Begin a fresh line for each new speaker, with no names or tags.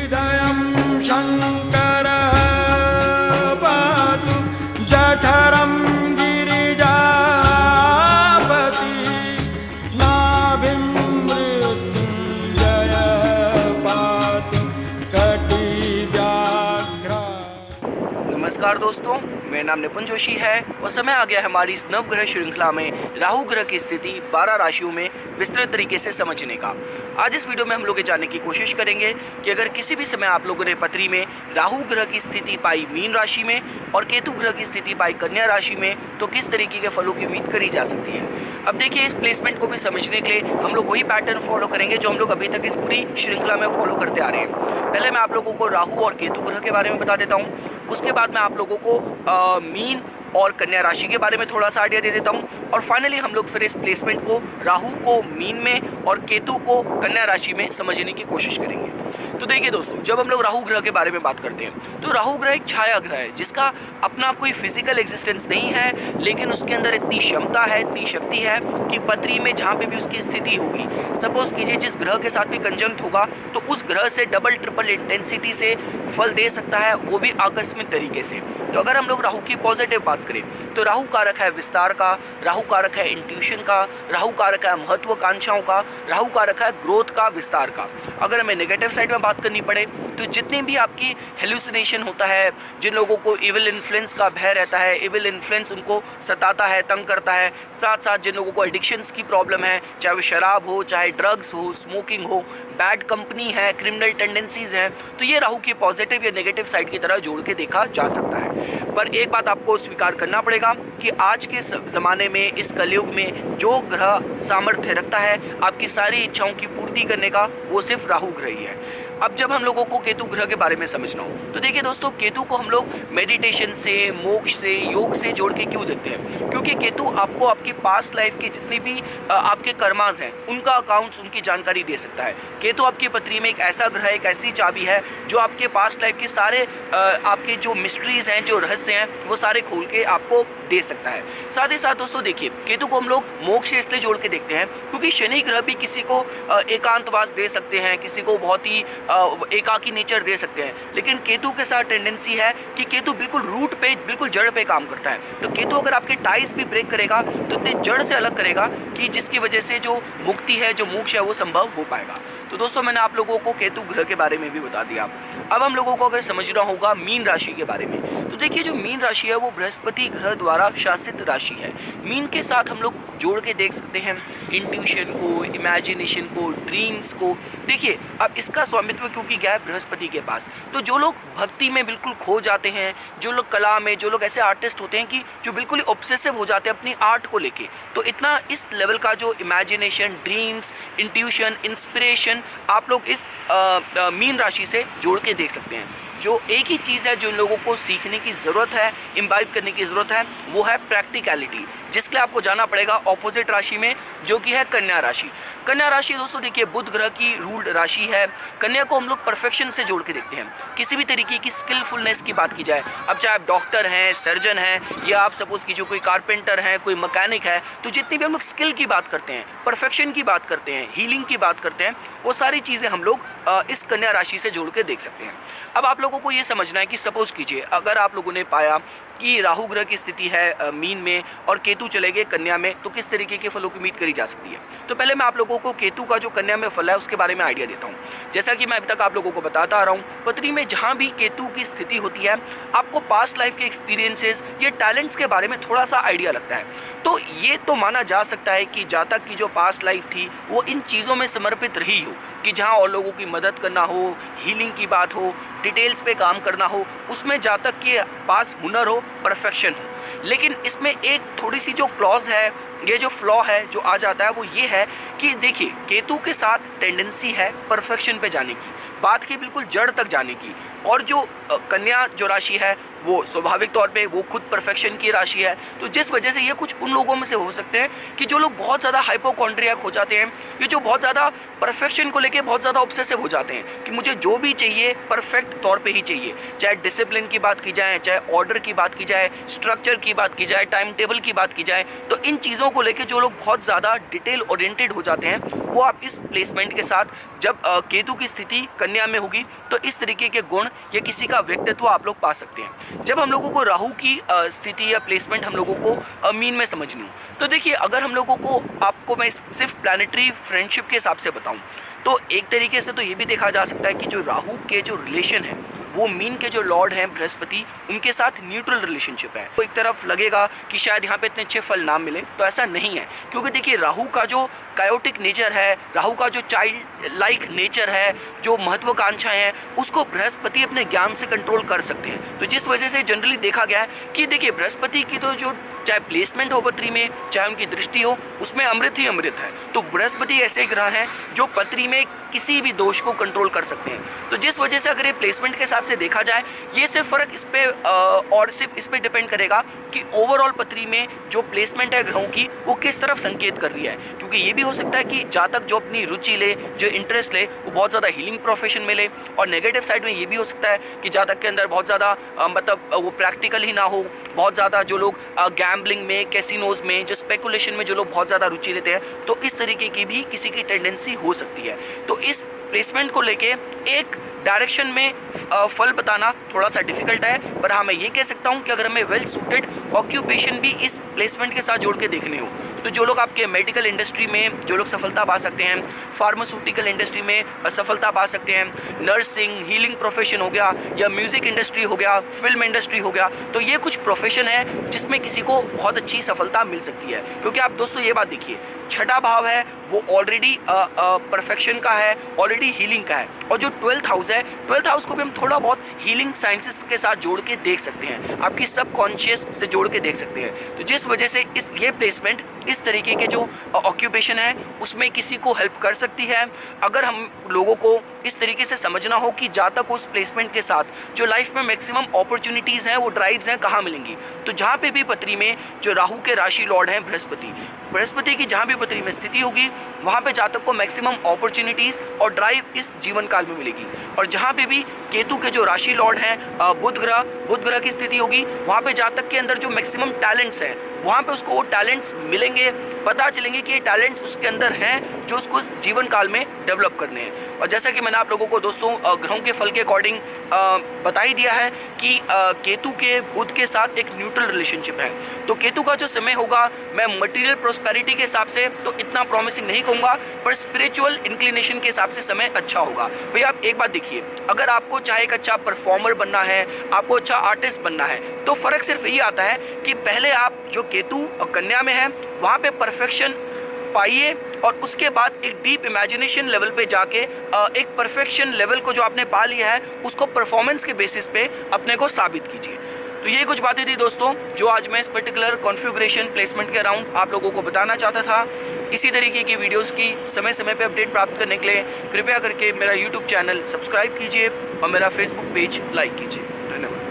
हृदयं शङ्करः पातु जठरं गिरिजापति नाभिं मृत्युञ्जयः पातु कटिव्याघ्र।
नमस्कार दोस्तों, मेरा नाम निपुण जोशी है और समय आ गया हमारी इस नवग्रह श्रृंखला में राहु ग्रह की स्थिति 12 राशियों में विस्तृत तरीके से समझने का। आज इस वीडियो में हम लोग ये जानने की कोशिश करेंगे कि अगर किसी भी समय आप लोगों ने पत्री में राहु ग्रह की स्थिति पाई मीन राशि में और केतु ग्रह की स्थिति पाई कन्या राशि में तो किस तरीके के फलों की उम्मीद करी जा सकती है। अब देखिए, इस प्लेसमेंट को भी समझने के लिए हम लोग वही पैटर्न फॉलो करेंगे जो हम लोग अभी तक इस पूरी श्रृंखला में फॉलो करते आ रहे हैं। पहले मैं आप लोगों को राहु और केतु ग्रह के बारे में बता देता हूँ, उसके बाद मैं आप लोगों को मीन और कन्या राशि के बारे में थोड़ा सा आइडिया दे देता हूं और फाइनली हम लोग फिर इस प्लेसमेंट को राहु को मीन में और केतु को कन्या राशि में समझने की कोशिश करेंगे। तो देखिए दोस्तों, जब हम लोग राहु ग्रह के बारे में बात करते हैं तो राहु ग्रह एक छाया ग्रह है जिसका अपना कोई फिजिकल एग्जिस्टेंस नहीं है, लेकिन उसके अंदर इतनी क्षमता है, इतनी शक्ति है कि पत्री में जहाँ पे भी उसकी स्थिति होगी, सपोज कीजिए जिस ग्रह के साथ भी कंजंक्ट होगा तो उस ग्रह से डबल ट्रिपल इंटेंसिटी से फल दे सकता है, वो भी आकस्मिक तरीके से। तो अगर हम लोग राहु की पॉजिटिव बात करें तो राहु कारक है विस्तार का, राहु कारक है इंट्यूशन का, राहु कारक है महत्वाकांक्षाओं का, राहु कारक है ग्रोथ का, विस्तार का। अगर हमें नेगेटिव साइड में बात करनी पड़े तो जितनी भी आपकी हेलुसिनेशन होता है, जिन लोगों को इविल इन्फ्लुएंस का भय रहता है, इविल इन्फ्लुएंस उनको सताता है, तंग करता है, साथ साथ जिन लोगों को एडिक्शंस की प्रॉब्लम है, चाहे वो शराब हो, चाहे ड्रग्स हो, स्मोकिंग हो, बैड कंपनी है, क्रिमिनल टेंडेंसीज हैं, तो ये राहु की पॉजिटिव या नेगेटिव साइड की तरह जोड़ के देखा जा सकता है। पर एक बात आपको स्वीकार करना पड़ेगा कि आज के ज़माने में, इस कलयुग में, जो ग्रह सामर्थ्य रखता है आपकी सारी इच्छाओं की पूर्ति करने का, वो सिर्फ राहु ग्रह ही है। अब जब हम लोगों को केतु ग्रह के बारे में समझना हो तो देखिए दोस्तों, केतु को हम लोग मेडिटेशन से, मोक्ष से, योग से जोड़ के क्यों देखते हैं? क्योंकि केतु आपको आपकी पास्ट लाइफ की जितनी भी आपके कर्मास हैं उनका अकाउंट्स, उनकी जानकारी दे सकता है। केतु आपकी पत्री में एक ऐसा ग्रह, एक ऐसी चाबी है जो आपके पास्ट लाइफ के सारे आपके जो मिस्ट्रीज हैं, जो रहस्य हैं, वो सारे खोल के आपको दे सकता है। साथ ही साथ दोस्तों देखिए, केतु को हम लोग मोक्ष से इसलिए जोड़ के देखते हैं क्योंकि शनि ग्रह भी किसी को एकांतवास दे सकते हैं, किसी को बहुत ही एकाकी नेचर दे सकते हैं, लेकिन केतु के साथ टेंडेंसी है कि केतु बिल्कुल रूट पे, बिल्कुल जड़ पे काम करता है। तो केतु अगर आपके टाइज भी ब्रेक करेगा तो इतने जड़ से अलग करेगा कि जिसकी वजह से जो मुक्ति है, जो मोक्ष है, वो संभव हो पाएगा। तो दोस्तों, मैंने आप लोगों को केतु ग्रह के बारे में भी बता दिया। अब हम लोगों को अगर समझना होगा मीन राशि के बारे में, तो देखिए जो मीन राशि है वो बृहस्पति ग्रह द्वारा शासित राशि है। मीन के साथ हम लोग जोड़ के देख सकते हैं इंट्यूशन को, इमेजिनेशन को, ड्रीम्स को। देखिए अब इसका स्वामित्व क्योंकि गया है बृहस्पति के पास, तो जो लोग भक्ति में बिल्कुल खो जाते हैं, जो लोग कला में, जो लोग ऐसे आर्टिस्ट होते हैं कि जो बिल्कुल ऑब्सेसिव हो जाते हैं अपनी आर्ट को लेके, तो इतना इस लेवल का जो इमेजिनेशन, ड्रीम्स, इंट्यूशन, इंस्पिरेशन आप लोग इस मीन राशि से जोड़ के देख सकते हैं। जो एक ही चीज़ है जो लोगों को सीखने की ज़रूरत है, इम्बाइब करने की ज़रूरत है, वो है प्रैक्टिकलिटी, जिसके लिए आपको जाना पड़ेगा ऑपोजिट राशि में, जो कि है कन्या राशि। कन्या राशि दोस्तों देखिए बुध ग्रह की रूल्ड राशि है। कन्या को हम लोग परफेक्शन से जोड़ के देखते हैं। किसी भी तरीके की स्किलफुलनेस की बात की जाए, अब चाहे आप डॉक्टर हैं, सर्जन हैं, या आप सपोज कीजिए कोई कारपेंटर हैं, कोई मैकेनिक है, तो जितनी भी हम लोग स्किल की बात करते हैं, परफेक्शन की बात करते हैं, हीलिंग की बात करते हैं, वो सारी चीज़ें हम लोग इस कन्या राशि से जोड़ के देख सकते हैं। अब आप लोगों को ये समझना है कि सपोज कीजिए अगर आप लोगों ने पाया कि राहु ग्रह की स्थिति है मीन में और केतु चले गए कन्या में, तो किस तरीके के फलों की उम्मीद करी जा सकती है। तो पहले मैं आप लोगों को केतु का जो कन्या में फल है उसके बारे में आइडिया देता हूँ। जैसा कि मैं अभी तक आप लोगों को बताता आ रहा हूँ, पत्री में जहाँ भी केतु की स्थिति होती है आपको पास्ट लाइफ के एक्सपीरियंसेस, ये टैलेंट्स के बारे में थोड़ा सा आइडिया लगता है। तो ये तो माना जा सकता है कि जातक की जो पास्ट लाइफ थी वो इन चीज़ों में समर्पित रही हो, कि जहाँ और लोगों की मदद करना हो, हीलिंग की बात हो, डिटेल्स पे काम करना हो, उसमें जातक के पास हुनर हो, परफेक्शन हो। लेकिन इसमें एक थोड़ी सी जो क्लॉज है, ये जो फ्लॉ है जो आ जाता है, वो ये है कि देखिए केतु के साथ टेंडेंसी है परफेक्शन पे जाने की, बात की बिल्कुल जड़ तक जाने की, और जो कन्या जो राशि है वो स्वाभाविक तौर पे वो खुद परफेक्शन की राशि है। तो जिस वजह से ये कुछ उन लोगों में से हो सकते हैं कि जो लोग बहुत ज़्यादा हाइपोकॉन्ड्रियाक हो जाते हैं, ये जो बहुत ज़्यादा परफेक्शन को लेके बहुत ज़्यादा ऑब्सेसिव हो जाते हैं कि मुझे जो भी चाहिए परफेक्ट तौर पे ही चाहिए। चाहे डिसिप्लिन की बात की जाए, चाहे ऑर्डर की बात की जाए, स्ट्रक्चर की बात की जाए, टाइम टेबल की बात की जाए, तो इन चीज़ों को लेके जो लोग बहुत ज़्यादा डिटेल ओरिएंटेड हो जाते हैं, वो आप इस प्लेसमेंट के साथ जब केतु की स्थिति कन्या में होगी तो इस तरीके के गुण या किसी का व्यक्तित्व आप लोग पा सकते हैं। जब हम लोगों को राहु की स्थिति या प्लेसमेंट हम लोगों को मीन में समझनी हो, तो देखिए अगर हम लोगों को आपको मैं सिर्फ प्लैनेटरी फ्रेंडशिप के हिसाब से बताऊं तो एक तरीके से तो ये भी देखा जा सकता है कि जो राहु के जो रिलेशन है वो मीन के जो लॉर्ड हैं बृहस्पति, उनके साथ न्यूट्रल रिलेशनशिप है। तो एक तरफ लगेगा कि शायद यहाँ पे इतने अच्छे फल ना मिले, तो ऐसा नहीं है, क्योंकि देखिए राहु का जो कायोटिक नेचर है, राहु का जो चाइल्ड लाइक नेचर है, जो महत्वाकांक्षाएं हैं, उसको बृहस्पति अपने ज्ञान से कंट्रोल कर सकते हैं। तो जिस वजह से जनरली देखा गया है कि देखिए बृहस्पति की तो जो चाहे प्लेसमेंट हो पत्री में, चाहे उनकी दृष्टि हो, उसमें अमृत ही अमृत है। तो बृहस्पति ऐसे ग्रह हैं जो पत्री में किसी भी दोष को कंट्रोल कर सकते हैं। तो जिस वजह से अगर ये प्लेसमेंट के हिसाब से देखा जाए, ये सिर्फ फर्क इस पे और सिर्फ इस पे डिपेंड करेगा कि ओवरऑल पत्री में जो प्लेसमेंट है ग्रहों की वो किस तरफ संकेत कर रही है। क्योंकि ये भी हो सकता है कि जातक जो अपनी रुचि ले, जो इंटरेस्ट ले, वो बहुत ज़्यादा हीलिंग प्रोफेशन में ले, और नेगेटिव साइड में ये भी हो सकता है कि जातक के अंदर बहुत ज़्यादा मतलब वो प्रैक्टिकल ही ना हो, बहुत ज़्यादा जो लोग गैम्बलिंग में, कैसीनोज में, जो स्पेकुलेशन में जो लोग बहुत ज़्यादा रुचि लेते हैं, तो इस तरीके की भी किसी की टेंडेंसी हो सकती है। तो इस प्लेसमेंट को लेके एक डायरेक्शन में फल बताना थोड़ा सा डिफिकल्ट है, पर हाँ मैं ये कह सकता हूँ कि अगर हमें वेल सूटेड ऑक्यूपेशन भी इस प्लेसमेंट के साथ जोड़ के देखने हो, तो जो लोग आपके मेडिकल इंडस्ट्री में जो लोग सफलता पा सकते हैं, फार्मास्यूटिकल इंडस्ट्री में सफलता पा सकते हैं, नर्सिंग, हीलिंग प्रोफेशन हो गया, या म्यूज़िक इंडस्ट्री हो गया, फिल्म इंडस्ट्री हो गया, तो ये कुछ प्रोफेशन है जिसमें किसी को बहुत अच्छी सफलता मिल सकती है। क्योंकि आप दोस्तों ये बात देखिए, छठा भाव है वो ऑलरेडी परफेक्शन का है, ऑलरेडी हीलिंग का है, और जो 12th हाउस है, 12th हाउस को भी हम थोड़ा बहुत हीलिंग साइंसेस के साथ जोड़ के देख सकते हैं, आपकी सबकॉन्शियस से जोड़ के देख सकते हैं। तो जिस वजह से ये प्लेसमेंट इस तरीके के जो ऑक्यूपेशन है उसमें किसी को हेल्प कर सकती है। अगर हम लोगों को इस तरीके से समझना हो कि जातक उस प्लेसमेंट के साथ जो लाइफ में मैक्सिमम अपॉर्चुनिटीज़ हैं, वो ड्राइव्स हैं, कहाँ मिलेंगी, तो जहाँ पे भी पत्री में जो राहु के राशि लॉर्ड हैं बृहस्पति की जहाँ भी पत्री में स्थिति होगी, वहाँ पे जातक को मैक्सिमम अपॉर्चुनिटीज़ और ड्राइव इस जीवन काल में मिलेगी। और जहाँ पे भी केतु के जो राशि लॉर्ड हैं बुध ग्रह की स्थिति होगी, वहाँ पे जातक के अंदर जो मैक्सिमम टैलेंट्स हैं, वहाँ पे उसको वो टैलेंट्स मिलेंगे, पता चलेंगे कि ये टैलेंट्स उसके अंदर हैं जो उसको जीवन काल में डेवलप करने हैं। और जैसा कि मैंने आप लोगों को दोस्तों ग्रहों के फल के अकॉर्डिंग बता ही दिया है कि केतु के बुध के साथ एक न्यूट्रल रिलेशनशिप है। तो केतु का जो समय होगा, मैं मटेरियल प्रोस्पेरिटी के हिसाब से तो इतना प्रॉमिसिंग नहीं कहूँगा, पर स्पिरिचुअल इंक्लिनेशन के हिसाब से समय अच्छा होगा। भैया आप एक बात देखिए, अगर आपको चाहे एक अच्छा परफॉर्मर बनना है, आपको अच्छा आर्टिस्ट बनना है, तो फ़र्क सिर्फ यही आता है कि पहले आप जो केतु और कन्या में है वहाँ पे परफेक्शन पाइए, और उसके बाद एक डीप इमेजिनेशन लेवल पे जाके एक परफेक्शन लेवल को जो आपने पा लिया है उसको परफॉर्मेंस के बेसिस पे अपने को साबित कीजिए। तो ये कुछ बातें थी दोस्तों जो आज मैं इस पर्टिकुलर कॉन्फ़िगरेशन प्लेसमेंट के अराउंड आप लोगों को बताना चाहता था। इसी तरीके की वीडियोस की समय समय पे अपडेट प्राप्त करने के लिए कृपया करके मेरा यूट्यूब चैनल सब्सक्राइब कीजिए और मेरा फेसबुक पेज लाइक कीजिए। धन्यवाद।